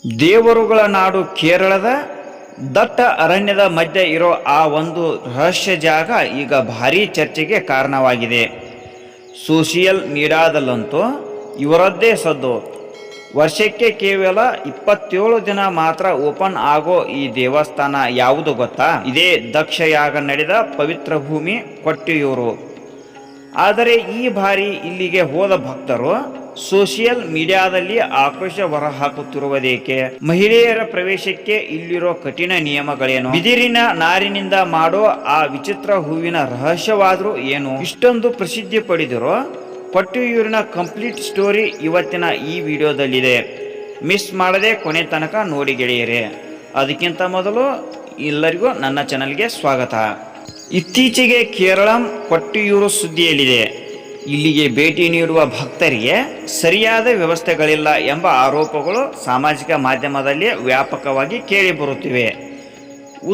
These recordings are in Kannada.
ದೇವರುಗಳ ನಾಡು ಕೇರಳದ ದಟ್ಟ ಅರಣ್ಯದ ಮಧ್ಯೆ ಇರೋ ಆ ಒಂದು ರಹಸ್ಯ ಜಾಗ ಈಗ ಭಾರೀ ಚರ್ಚೆಗೆ ಕಾರಣವಾಗಿದೆ. ಸೋಷಿಯಲ್ ಮೀಡಿಯಾದಲ್ಲಂತೂ ಇವರದ್ದೇ ಸದ್ದು. ವರ್ಷಕ್ಕೆ ಕೇವಲ 27 ದಿನ ಮಾತ್ರ ಓಪನ್ ಆಗೋ ಈ ದೇವಸ್ಥಾನ ಯಾವುದು ಗೊತ್ತಾ? ಇದೇ ದಕ್ಷ ಯಾಗ ನಡೆದ ಪವಿತ್ರ ಭೂಮಿ ಕೊಟ್ಟಿಯೂರು. ಆದರೆ ಈ ಬಾರಿ ಇಲ್ಲಿಗೆ ಹೋದ ಭಕ್ತರು ಸೋಷಿಯಲ್ ಮೀಡಿಯಾದಲ್ಲಿ ಆಕ್ರೋಶ ಹೊರಹಾಕುತ್ತಿರುವುದೇಕೆ? ಮಹಿಳೆಯರ ಪ್ರವೇಶಕ್ಕೆ ಇಲ್ಲಿರೋ ಕಠಿಣ ನಿಯಮಗಳೇನು? ಬಿದಿರಿನ ನಾರಿನಿಂದ ಮಾಡೋ ಆ ವಿಚಿತ್ರ ಹೂವಿನ ರಹಸ್ಯವಾದ್ರೂ ಏನು? ಇಷ್ಟೊಂದು ಪ್ರಸಿದ್ಧಿ ಪಡೆದಿರೋ ಕೊಟ್ಟಿಯೂರಿನ ಕಂಪ್ಲೀಟ್ ಸ್ಟೋರಿ ಇವತ್ತಿನ ಈ ವಿಡಿಯೋದಲ್ಲಿದೆ. ಮಿಸ್ ಮಾಡದೆ ಕೊನೆ ತನಕ ನೋಡಿ ಗೆಳೆಯರೆ. ಅದಕ್ಕಿಂತ ಮೊದಲು ಎಲ್ಲರಿಗೂ ನನ್ನ ಚಾನಲ್ಗೆ ಸ್ವಾಗತ. ಇತ್ತೀಚೆಗೆ ಕೇರಳಂ ಕೊಟ್ಟಿಯೂರು ಸುದ್ದಿಯಲ್ಲಿದೆ. ಇಲ್ಲಿಗೆ ಭೇಟಿ ನೀಡುವ ಭಕ್ತರಿಗೆ ಸರಿಯಾದ ವ್ಯವಸ್ಥೆಗಳಿಲ್ಲ ಎಂಬ ಆರೋಪಗಳು ಸಾಮಾಜಿಕ ಮಾಧ್ಯಮದಲ್ಲಿ ವ್ಯಾಪಕವಾಗಿ ಕೇಳಿಬರುತ್ತಿವೆ.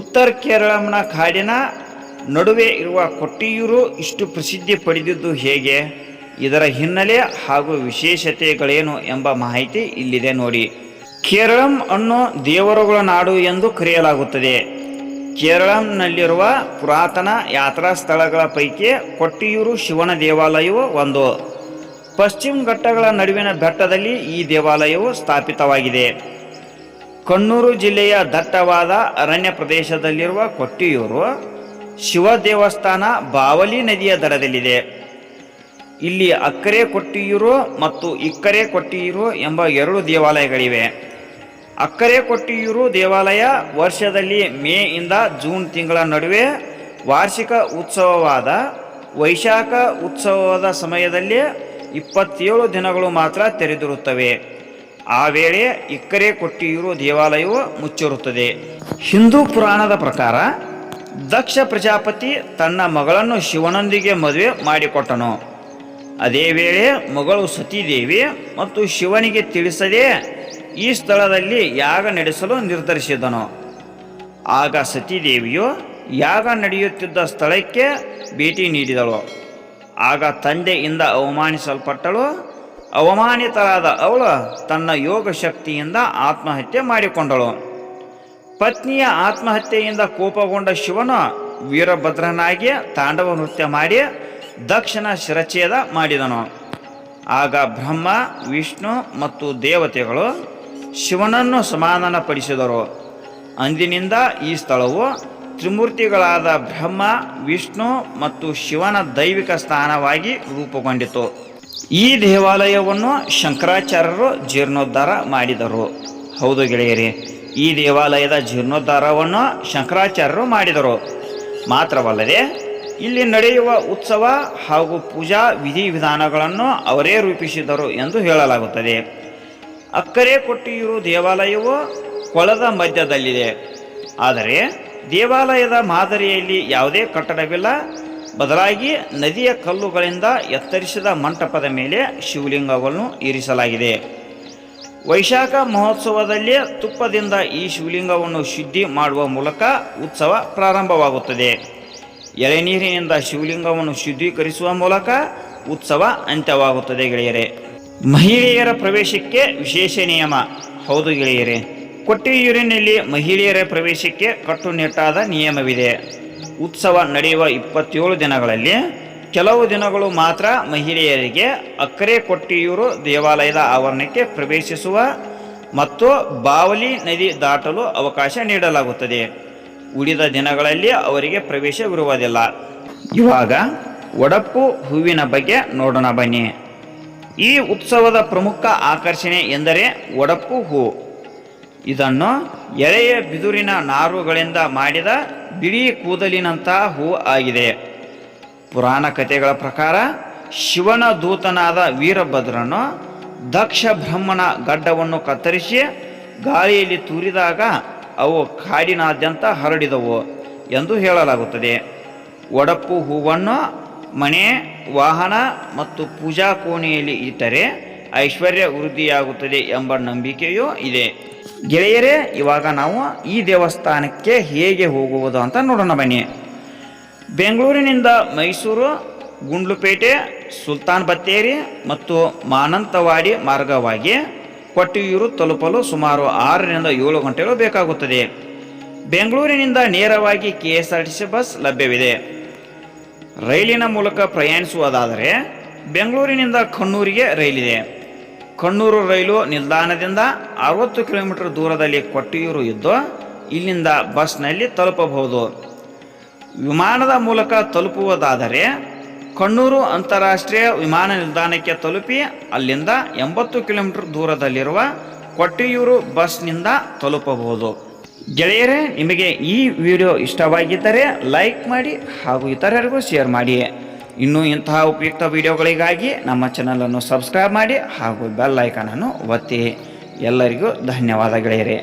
ಉತ್ತರ ಕೇರಳಂನ ಕಾಡಿನ ನಡುವೆ ಇರುವ ಕೊಟ್ಟಿಯೂರು ಇಷ್ಟು ಪ್ರಸಿದ್ಧಿ ಪಡೆದಿದ್ದು ಹೇಗೆ? ಇದರ ಹಿನ್ನೆಲೆ ಹಾಗೂ ವಿಶೇಷತೆಗಳೇನು ಎಂಬ ಮಾಹಿತಿ ಇಲ್ಲಿದೆ ನೋಡಿ. ಕೇರಳಂ ಅನ್ನು ದೇವರುಗಳ ನಾಡು ಎಂದು ಕರೆಯಲಾಗುತ್ತದೆ. ಕೇರಳಂನಲ್ಲಿರುವ ಪುರಾತನ ಯಾತ್ರಾ ಸ್ಥಳಗಳ ಪೈಕಿ ಕೊಟ್ಟಿಯೂರು ಶಿವನ ದೇವಾಲಯವು ಒಂದು. ಪಶ್ಚಿಮ ಘಟ್ಟಗಳ ನಡುವಿನ ಬೆಟ್ಟದಲ್ಲಿ ಈ ದೇವಾಲಯವು ಸ್ಥಾಪಿತವಾಗಿದೆ. ಕಣ್ಣೂರು ಜಿಲ್ಲೆಯ ದಟ್ಟವಾದ ಅರಣ್ಯ ಪ್ರದೇಶದಲ್ಲಿರುವ ಕೊಟ್ಟಿಯೂರು ಶಿವ ದೇವಸ್ಥಾನ ಬಾವಲಿ ನದಿಯ ದಡದಲ್ಲಿದೆ. ಇಲ್ಲಿ ಅಕ್ಕರೆ ಕೊಟ್ಟಿಯೂರು ಮತ್ತು ಇಕ್ಕರೆ ಕೊಟ್ಟಿಯೂರು ಎಂಬ 2 ದೇವಾಲಯಗಳಿವೆ. ಅಕ್ಕರೆ ಕೊಟ್ಟಿಯೂರು ದೇವಾಲಯ ವರ್ಷದಲ್ಲಿ ಮೇ ಇಂದ ಜೂನ್ ತಿಂಗಳ ನಡುವೆ ವಾರ್ಷಿಕ ಉತ್ಸವವಾದ ವೈಶಾಖ ಉತ್ಸವದ ಸಮಯದಲ್ಲಿ 27 ದಿನಗಳು ಮಾತ್ರ ತೆರೆದಿರುತ್ತವೆ. ಆ ವೇಳೆ ಇಕ್ಕರೆ ಕೊಟ್ಟಿಯೂರು ದೇವಾಲಯವು ಮುಚ್ಚಿರುತ್ತದೆ. ಹಿಂದೂ ಪುರಾಣದ ಪ್ರಕಾರ ದಕ್ಷ ಪ್ರಜಾಪತಿ ತನ್ನ ಮಗಳನ್ನು ಶಿವನೊಂದಿಗೆ ಮದುವೆ ಮಾಡಿಕೊಟ್ಟನು. ಅದೇ ವೇಳೆ ಮಗಳು ಸತೀದೇವಿ ಮತ್ತು ಶಿವನಿಗೆ ತಿಳಿಸದೆ ಈ ಸ್ಥಳದಲ್ಲಿ ಯಾಗ ನಡೆಸಲು ನಿರ್ಧರಿಸಿದನು. ಆಗ ಸತೀದೇವಿಯು ಯಾಗ ನಡೆಯುತ್ತಿದ್ದ ಸ್ಥಳಕ್ಕೆ ಭೇಟಿ ನೀಡಿದಳು. ಆಗ ತಂದೆಯಿಂದ ಅವಮಾನಿಸಲ್ಪಟ್ಟಳು. ಅವಮಾನಿತರಾದ ಅವಳು ತನ್ನ ಯೋಗ ಶಕ್ತಿಯಿಂದ ಆತ್ಮಹತ್ಯೆ ಮಾಡಿಕೊಂಡಳು. ಪತ್ನಿಯ ಆತ್ಮಹತ್ಯೆಯಿಂದ ಕೋಪಗೊಂಡ ಶಿವನು ವೀರಭದ್ರನಾಗಿ ತಾಂಡವ ನೃತ್ಯ ಮಾಡಿ ದಕ್ಷನ ಶಿರಚ್ಛೇದ ಮಾಡಿದನು. ಆಗ ಬ್ರಹ್ಮ, ವಿಷ್ಣು ಮತ್ತು ದೇವತೆಗಳು ಶಿವನನ್ನು ಸಮಾಧಾನಪಡಿಸಿದರು. ಅಂದಿನಿಂದ ಈ ಸ್ಥಳವು ತ್ರಿಮೂರ್ತಿಗಳಾದ ಬ್ರಹ್ಮ, ವಿಷ್ಣು ಮತ್ತು ಶಿವನ ದೈವಿಕ ಸ್ಥಾನವಾಗಿ ರೂಪುಗೊಂಡಿತು. ಈ ದೇವಾಲಯವನ್ನು ಶಂಕರಾಚಾರ್ಯರು ಜೀರ್ಣೋದ್ಧಾರ ಮಾಡಿದರು. ಹೌದು ಗೆಳೆಯರಿ, ಈ ದೇವಾಲಯದ ಜೀರ್ಣೋದ್ಧಾರವನ್ನು ಶಂಕರಾಚಾರ್ಯರು ಮಾಡಿದರು. ಮಾತ್ರವಲ್ಲದೆ ಇಲ್ಲಿ ನಡೆಯುವ ಉತ್ಸವ ಹಾಗೂ ಪೂಜಾ ವಿಧಿವಿಧಾನಗಳನ್ನು ಅವರೇ ರೂಪಿಸಿದರು ಎಂದು ಹೇಳಲಾಗುತ್ತದೆ. ಅಕ್ಕರೆ ಕೊಟ್ಟಿಯೂರು ದೇವಾಲಯವು ಕೊಳದ ಮಧ್ಯದಲ್ಲಿದೆ. ಆದರೆ ದೇವಾಲಯದ ಮಾದರಿಯಲ್ಲಿ ಯಾವುದೇ ಕಟ್ಟಡವಿಲ್ಲ. ಬದಲಾಗಿ ನದಿಯ ಕಲ್ಲುಗಳಿಂದ ಎತ್ತರಿಸಿದ ಮಂಟಪದ ಮೇಲೆ ಶಿವಲಿಂಗವನ್ನು ಇರಿಸಲಾಗಿದೆ. ವೈಶಾಖ ಮಹೋತ್ಸವದಲ್ಲಿ ತುಪ್ಪದಿಂದ ಈ ಶಿವಲಿಂಗವನ್ನು ಶುದ್ಧಿ ಮಾಡುವ ಮೂಲಕ ಉತ್ಸವ ಪ್ರಾರಂಭವಾಗುತ್ತದೆ. ಎಳೆನೀರಿನಿಂದ ಶಿವಲಿಂಗವನ್ನು ಶುದ್ಧೀಕರಿಸುವ ಮೂಲಕ ಉತ್ಸವ ಅಂತ್ಯವಾಗುತ್ತದೆ ಗೆಳೆಯರೆ. ಮಹಿಳೆಯರ ಪ್ರವೇಶಕ್ಕೆ ವಿಶೇಷ ನಿಯಮ. ಹೌದು ಗೆಳೆಯರೆ, ಕೊಟ್ಟಿಯೂರಿನಲ್ಲಿ ಮಹಿಳೆಯರ ಪ್ರವೇಶಕ್ಕೆ ಕಟ್ಟುನಿಟ್ಟಾದ ನಿಯಮವಿದೆ. ಉತ್ಸವ ನಡೆಯುವ 27 ದಿನಗಳಲ್ಲಿ ಕೆಲವು ದಿನಗಳು ಮಾತ್ರ ಮಹಿಳೆಯರಿಗೆ ಅಕ್ಕರೆ ಕೊಟ್ಟಿಯೂರು ದೇವಾಲಯದ ಆವರಣಕ್ಕೆ ಪ್ರವೇಶಿಸುವ ಮತ್ತು ಬಾವಲಿ ನದಿ ದಾಟಲು ಅವಕಾಶ ನೀಡಲಾಗುತ್ತದೆ. ಉಳಿದ ದಿನಗಳಲ್ಲಿ ಅವರಿಗೆ ಪ್ರವೇಶವಿರುವುದಿಲ್ಲ. ಇವಾಗ ಒಡಪ್ಪು ಹೂವಿನ ಬಗ್ಗೆ ನೋಡೋಣ ಬನ್ನಿ. ಈ ಉತ್ಸವದ ಪ್ರಮುಖ ಆಕರ್ಷಣೆ ಎಂದರೆ ಒಡಪ್ಪು ಹೂ. ಇದನ್ನು ಎಳೆಯ ಬಿದುರಿನ ನಾರುಗಳಿಂದ ಮಾಡಿದ ಬಿಳಿ ಕೂದಲಿನಂತಹ ಹೂ ಆಗಿದೆ. ಪುರಾಣ ಕಥೆಗಳ ಪ್ರಕಾರ ಶಿವನ ದೂತನಾದ ವೀರಭದ್ರನು ದಕ್ಷ ಬ್ರಹ್ಮನ ಗಡ್ಡವನ್ನು ಕತ್ತರಿಸಿ ಗಾಳಿಯಲ್ಲಿ ತೂರಿದಾಗ ಅವು ಕಾಡಿನಾದ್ಯಂತ ಹರಡಿದವು ಎಂದು ಹೇಳಲಾಗುತ್ತದೆ. ಒಡಪ್ಪು ಹೂವನ್ನು ಮನೆ, ವಾಹನ ಮತ್ತು ಪೂಜಾ ಕೋಣೆಯಲ್ಲಿ ಇಟ್ಟರೆ ಐಶ್ವರ್ಯ ವೃದ್ಧಿಯಾಗುತ್ತದೆ ಎಂಬ ನಂಬಿಕೆಯೂ ಇದೆ. ಗೆಳೆಯರೇ, ಇವಾಗ ನಾವು ಈ ದೇವಸ್ಥಾನಕ್ಕೆ ಹೇಗೆ ಹೋಗುವುದು ಅಂತ ನೋಡೋಣ ಬನ್ನಿ. ಬೆಂಗಳೂರಿನಿಂದ ಮೈಸೂರು, ಗುಂಡ್ಲುಪೇಟೆ, ಸುಲ್ತಾನ್ ಬತ್ತೇರಿ ಮತ್ತು ಮಾನಂತವಾಡಿ ಮಾರ್ಗವಾಗಿ ಕೊಟ್ಟಿಯೂರು ತಲುಪಲು ಸುಮಾರು 6ರಿಂದ 7 ಗಂಟೆಗಳು ಬೇಕಾಗುತ್ತದೆ. ಬೆಂಗಳೂರಿನಿಂದ ನೇರವಾಗಿ KSRTC ಬಸ್ ಲಭ್ಯವಿದೆ. ರೈಲಿನ ಮೂಲಕ ಪ್ರಯಾಣಿಸುವುದಾದರೆ ಬೆಂಗಳೂರಿನಿಂದ ಕಣ್ಣೂರಿಗೆ ರೈಲಿದೆ. ಕಣ್ಣೂರು ರೈಲು ನಿಲ್ದಾಣದಿಂದ 60 ಕಿಲೋಮೀಟರ್ ದೂರದಲ್ಲಿ ಕೊಟ್ಟಿಯೂರು ಇದ್ದು ಇಲ್ಲಿಂದ ಬಸ್ನಲ್ಲಿ ತಲುಪಬಹುದು. ವಿಮಾನದ ಮೂಲಕ ತಲುಪುವುದಾದರೆ ಕಣ್ಣೂರು ಅಂತಾರಾಷ್ಟ್ರೀಯ ವಿಮಾನ ನಿಲ್ದಾಣಕ್ಕೆ ತಲುಪಿ ಅಲ್ಲಿಂದ 80 ಕಿಲೋಮೀಟರ್ ದೂರದಲ್ಲಿರುವ ಕೊಟ್ಟಿಯೂರು ಬಸ್ನಿಂದ ತಲುಪಬಹುದು. ಗೆಳೆಯರೇ, ನಿಮಗೆ ಈ ವಿಡಿಯೋ ಇಷ್ಟವಾಗಿದ್ದರೆ ಲೈಕ್ ಮಾಡಿ ಹಾಗೂ ಇತರರಿಗೂ ಶೇರ್ ಮಾಡಿ. ಇನ್ನೂ ಇಂತಹ ಉಪಯುಕ್ತ ವಿಡಿಯೋಗಳಿಗಾಗಿ ನಮ್ಮ ಚಾನಲನ್ನು ಸಬ್ಸ್ಕ್ರೈಬ್ ಮಾಡಿ ಹಾಗೂ ಬೆಲ್ ಐಕಾನನ್ನು ಒತ್ತಿ. ಎಲ್ಲರಿಗೂ ಧನ್ಯವಾದ ಗೆಳೆಯರೇ.